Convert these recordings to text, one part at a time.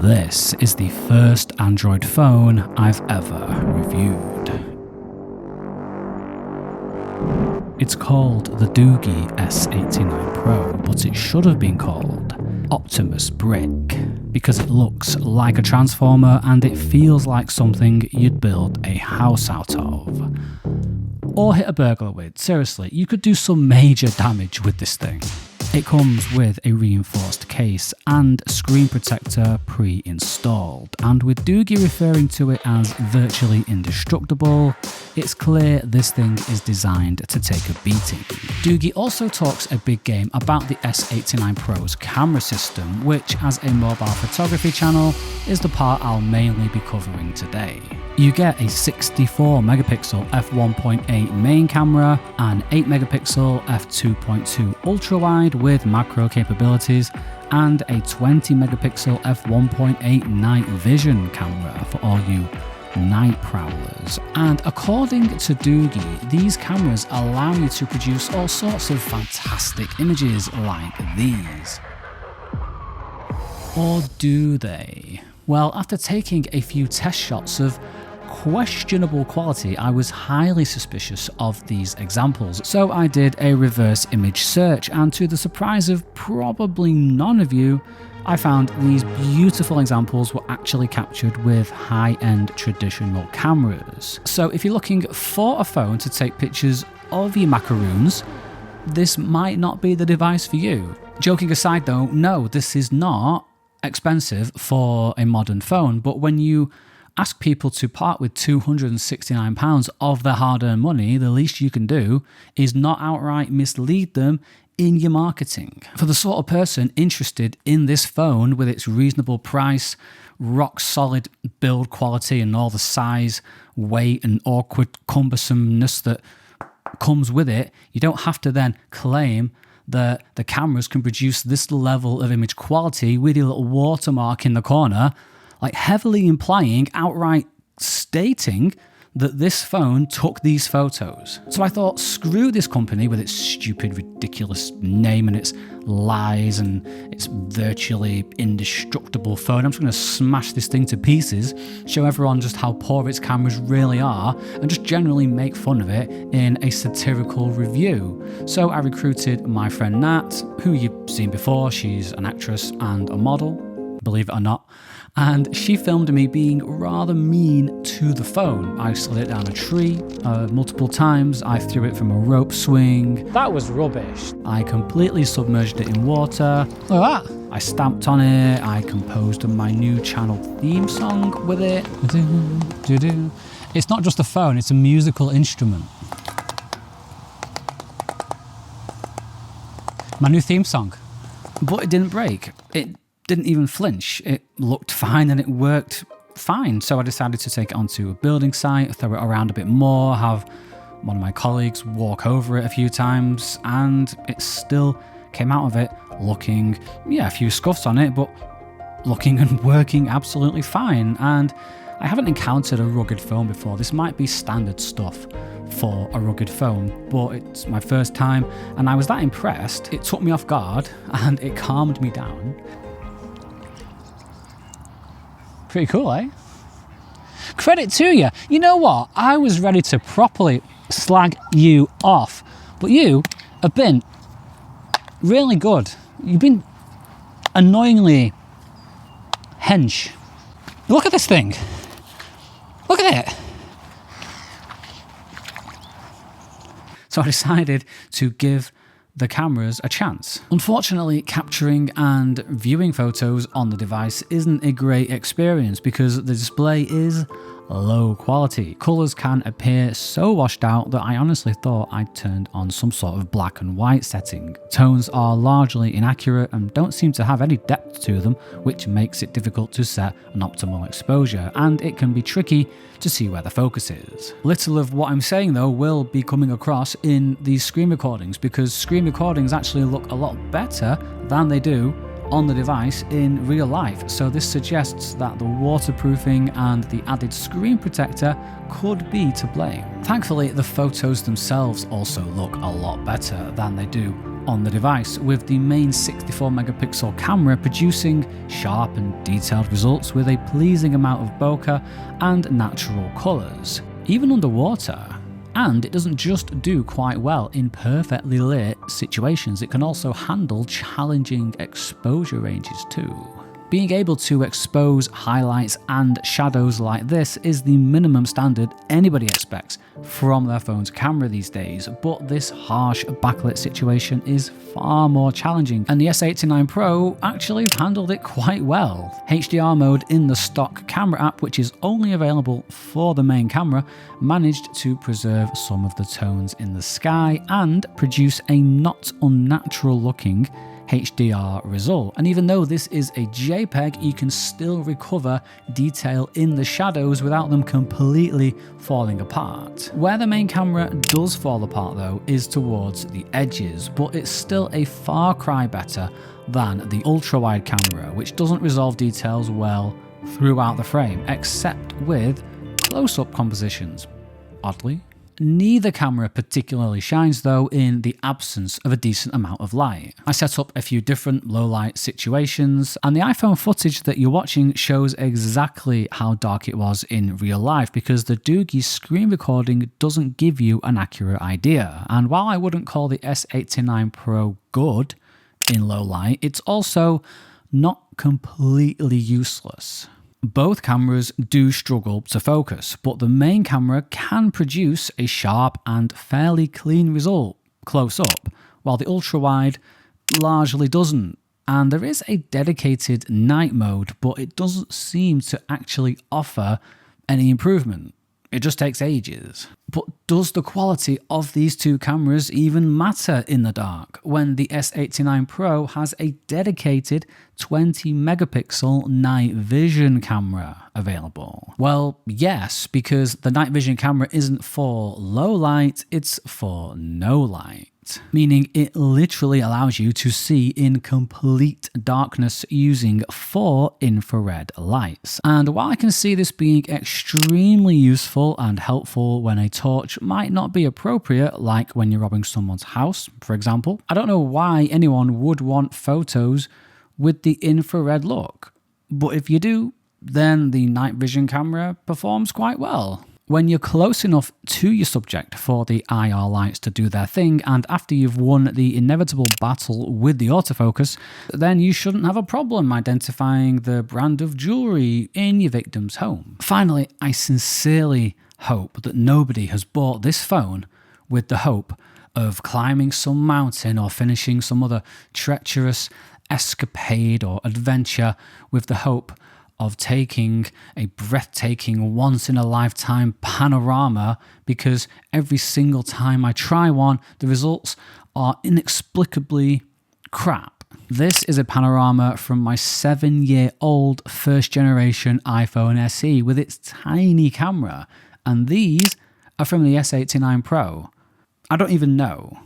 This is the first Android phone I've ever reviewed. It's called the Doogee S89 Pro, but it should have been called Optimus Brick, because it looks like a transformer and it feels like something you'd build a house out of. Or hit a burglar with. Seriously, you could do some major damage with this thing. It comes with a reinforced case and screen protector pre-installed, and with Doogee referring to it as virtually indestructible, it's clear this thing is designed to take a beating. Doogee also talks a big game about the S89 Pro's camera system, which as a mobile photography channel is the part I'll mainly be covering today. You get a 64 megapixel f1.8 main camera, an 8 megapixel f2.2 ultra wide with macro capabilities, and a 20 megapixel f1.8 night vision camera for all you night prowlers. And according to Doogee, these cameras allow you to produce all sorts of fantastic images like these. Or do they? Well, after taking a few test shots of questionable quality, I was highly suspicious of these examples, so I did a reverse image search, and to the surprise of probably none of you, I found these beautiful examples were actually captured with high-end traditional cameras. So if you're looking for a phone to take pictures of your macaroons, this might not be the device for you. Joking aside though, no, this is not expensive for a modern phone, but when you ask people to part with £269 of their hard-earned money, the least you can do is not outright mislead them in your marketing. For the sort of person interested in this phone with its reasonable price, rock-solid build quality and all the size, weight and awkward cumbersomeness that comes with it, you don't have to then claim that the cameras can produce this level of image quality with your little watermark in the corner, like heavily implying, outright stating that this phone took these photos. So I thought, screw this company with its stupid, ridiculous name and its lies and its virtually indestructible phone. I'm just going to smash this thing to pieces, show everyone just how poor its cameras really are, and just generally make fun of it in a satirical review. So I recruited my friend Nat, who you've seen before. She's an actress and a model, believe it or not. And she filmed me being rather mean to the phone. I slid it down a tree multiple times. I threw it from a rope swing. That was rubbish. I completely submerged it in water. Look at that. I stamped on it. I composed my new channel theme song with it. It's not just a phone, it's a musical instrument. My new theme song. But it didn't break. It didn't even flinch. It looked fine and it worked fine. So I decided to take it onto a building site, throw it around a bit more, have one of my colleagues walk over it a few times, and it still came out of it looking, a few scuffs on it, but looking and working absolutely fine. And I haven't encountered a rugged phone before. This might be standard stuff for a rugged phone, but it's my first time and I was that impressed. It took me off guard and it calmed me down. Pretty cool, eh? Credit to you. You know what? I was ready to properly slag you off, but you have been really good. You've been annoyingly hench. Look at this thing. Look at it. So I decided to give the cameras a chance. Unfortunately, capturing and viewing photos on the device isn't a great experience because the display is low quality. Colours can appear so washed out that I honestly thought I'd turned on some sort of black and white setting. Tones are largely inaccurate and don't seem to have any depth to them, which makes it difficult to set an optimal exposure, and it can be tricky to see where the focus is. Little of what I'm saying though will be coming across in these screen recordings, because screen recordings actually look a lot better than they do on the device in real life, so this suggests that the waterproofing and the added screen protector could be to blame. Thankfully, the photos themselves also look a lot better than they do on the device, with the main 64 megapixel camera producing sharp and detailed results with a pleasing amount of bokeh and natural colours, even underwater. And it doesn't just do quite well in perfectly lit situations, it can also handle challenging exposure ranges too. Being able to expose highlights and shadows like this is the minimum standard anybody expects from their phone's camera these days, but this harsh backlit situation is far more challenging, and the S89 Pro actually handled it quite well. HDR mode in the stock camera app, which is only available for the main camera, managed to preserve some of the tones in the sky and produce a not unnatural looking HDR result. And even though this is a JPEG, you can still recover detail in the shadows without them completely falling apart. Where the main camera does fall apart though is towards the edges, but it's still a far cry better than the ultra-wide camera, which doesn't resolve details well throughout the frame, except with close-up compositions, oddly. Neither camera particularly shines though in the absence of a decent amount of light. I set up a few different low light situations, and the iPhone footage that you're watching shows exactly how dark it was in real life, because the Doogee screen recording doesn't give you an accurate idea. And while I wouldn't call the S89 Pro good in low light, it's also not completely useless. Both cameras do struggle to focus, but the main camera can produce a sharp and fairly clean result close up, while the ultra-wide largely doesn't. And there is a dedicated night mode, but it doesn't seem to actually offer any improvement. It just takes ages. But does the quality of these two cameras even matter in the dark when the S89 Pro has a dedicated 20 megapixel night vision camera available? Well, yes, because the night vision camera isn't for low light, it's for no light. Meaning it literally allows you to see in complete darkness using 4 infrared lights. And while I can see this being extremely useful and helpful when a torch might not be appropriate, like when you're robbing someone's house, for example, I don't know why anyone would want photos with the infrared look. But if you do, then the night vision camera performs quite well. When you're close enough to your subject for the IR lights to do their thing, and after you've won the inevitable battle with the autofocus, then you shouldn't have a problem identifying the brand of jewelry in your victim's home. Finally, I sincerely hope that nobody has bought this phone with the hope of climbing some mountain or finishing some other treacherous escapade or adventure with the hope of taking a breathtaking once-in-a-lifetime panorama, because every single time I try one, the results are inexplicably crap. This is a panorama from my 7-year-old first-generation iPhone SE with its tiny camera, and these are from the S89 Pro. I don't even know.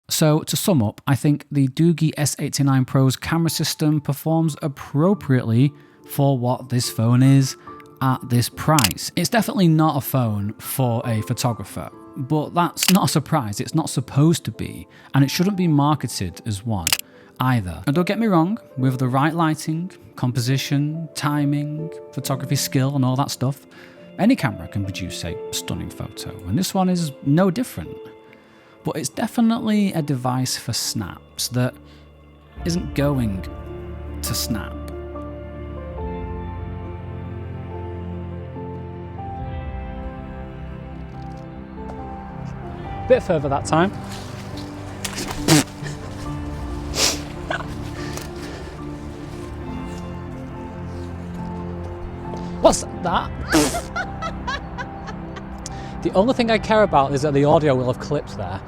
So to sum up, I think the Doogee S89 Pro's camera system performs appropriately for what this phone is at this price. It's definitely not a phone for a photographer, but that's not a surprise. It's not supposed to be, and it shouldn't be marketed as one either. And don't get me wrong, with the right lighting, composition, timing, photography skill and all that stuff, any camera can produce a stunning photo, and this one is no different. But it's definitely a device for snaps that isn't going to snap. Bit further that time. What's that? The only thing I care about is that the audio will have clipped there.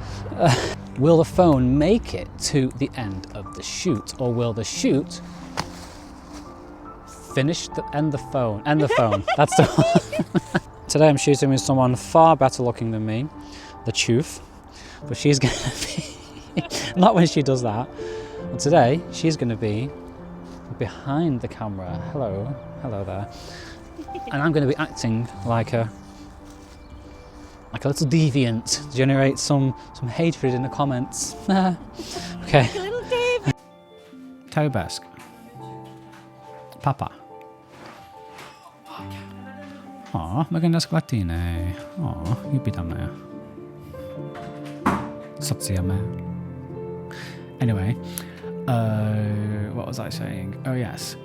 Will the phone make it to the end of the shoot, or will the shoot finish end the phone? End the phone. That's the one. Today I'm shooting with someone far better looking than me, the Choof, but she's going to be, not when she does that, but today she's going to be behind the camera. Hello there. And I'm going to be acting like a like a little deviant, to generate some hatred in the comments. Okay. Little Dave. Tobesk. Papa. Åh, maganda sa Latine. Åh, jupitame. Sotsiame. Anyway, what was I saying? Oh yes.